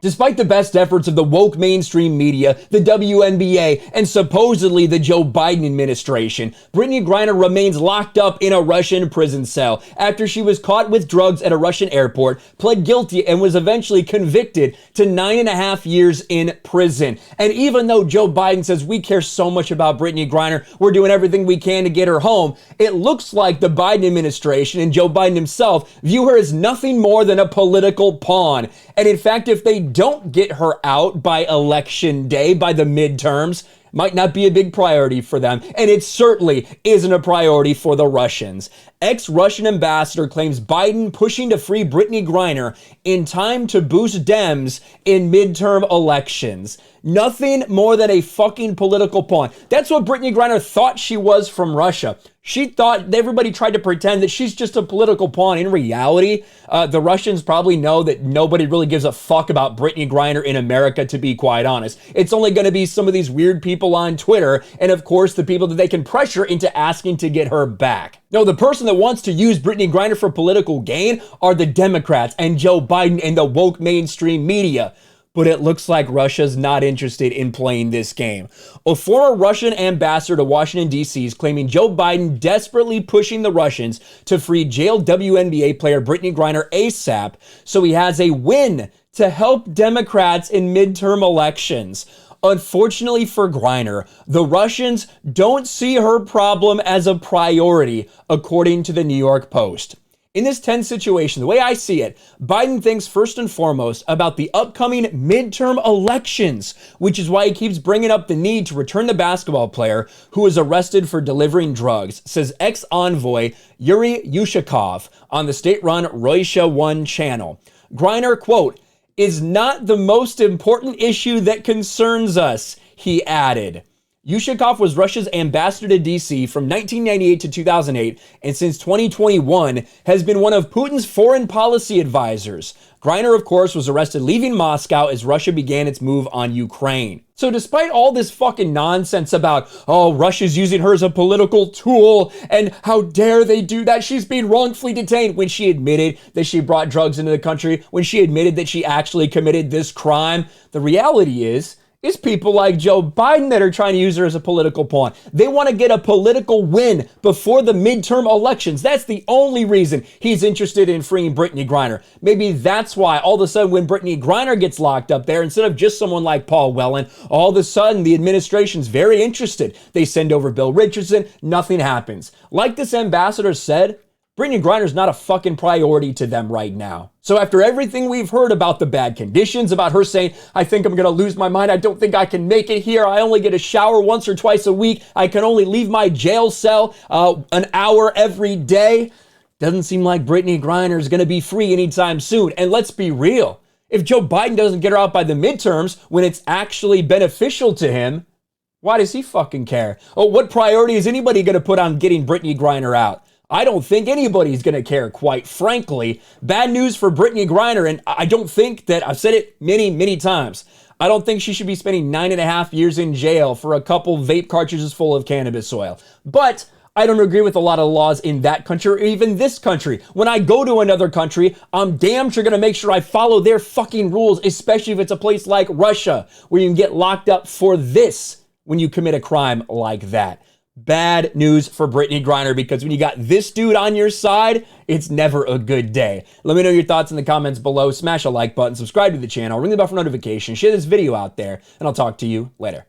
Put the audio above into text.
Despite the best efforts of the woke mainstream media, the WNBA, and supposedly the Joe Biden administration, Brittney Griner remains locked up in a Russian prison cell after she was caught with drugs at a Russian airport, pled guilty, and was eventually convicted to 9.5 years in prison. And even though Joe Biden says we care so much about Brittney Griner, we're doing everything we can to get her home, it looks like the Biden administration and Joe Biden himself view her as nothing more than a political pawn. And in fact, if they don't get her out by election day, by the midterms, might not be a big priority for them, and it certainly isn't a priority for the Russians. Ex-Russian ambassador claims Biden pushing to free Brittney Griner in time to boost Dems in midterm elections. Nothing more than a fucking political pawn. That's what Brittney Griner thought she was from Russia. She thought everybody tried to pretend that she's just a political pawn. In reality, the Russians probably know that nobody really gives a fuck about Brittney Griner in America, to be quite honest. It's only going to be some of these weird people on Twitter, and of course, the people that they can pressure into asking to get her back. No, the person that wants to use Brittney Griner for political gain are the Democrats and Joe Biden and the woke mainstream media. But it looks like Russia's not interested in playing this game. A former Russian ambassador to Washington, D.C. is claiming Joe Biden desperately pushing the Russians to free jailed WNBA player Brittney Griner ASAP so he has a win to help Democrats in midterm elections. Unfortunately for Griner, the Russians don't see her problem as a priority, according to the New York Post. In this tense situation, the way I see it, Biden thinks first and foremost about the upcoming midterm elections, which is why he keeps bringing up the need to return the basketball player who was arrested for delivering drugs, says ex-envoy Yuri Yushakov on the state-run Russia One channel. Griner, quote, is not the most important issue that concerns us, he added. Yushakov was Russia's ambassador to D.C. from 1998 to 2008, and since 2021 has been one of Putin's foreign policy advisors. Griner, of course, was arrested leaving Moscow as Russia began its move on Ukraine. So despite all this fucking nonsense about, oh, Russia's using her as a political tool, and how dare they do that, she's being wrongfully detained, when she admitted that she brought drugs into the country, when she admitted that she actually committed this crime, the reality is people like Joe Biden that are trying to use her as a political pawn. They want to get a political win before the midterm elections. That's the only reason he's interested in freeing Brittney Griner. Maybe that's why all of a sudden when Brittney Griner gets locked up there, instead of just someone like Paul Whelan, all of a sudden the administration's very interested. They send over Bill Richardson, nothing happens. Like this ambassador said, Brittney Griner's not a fucking priority to them right now. So after everything we've heard about the bad conditions, about her saying, I think I'm going to lose my mind, I don't think I can make it here, I only get a shower once or twice a week, I can only leave my jail cell an hour every day, doesn't seem like Brittney Griner is going to be free anytime soon. And let's be real, if Joe Biden doesn't get her out by the midterms when it's actually beneficial to him, why does he fucking care? Oh, what priority is anybody going to put on getting Brittney Griner out? I don't think anybody's going to care, quite frankly. Bad news for Brittney Griner, and I don't think that, I've said it many, many times, I don't think she should be spending 9.5 years in jail for a couple vape cartridges full of cannabis oil. But I don't agree with a lot of laws in that country or even this country. When I go to another country, I'm damn sure going to make sure I follow their fucking rules, especially if it's a place like Russia, where you can get locked up for this when you commit a crime like that. Bad news for Brittney Griner, because when you got this dude on your side, it's never a good day. Let me know your thoughts in the comments below. Smash a like button, subscribe to the channel, ring the bell for notifications, share this video out there, and I'll talk to you later.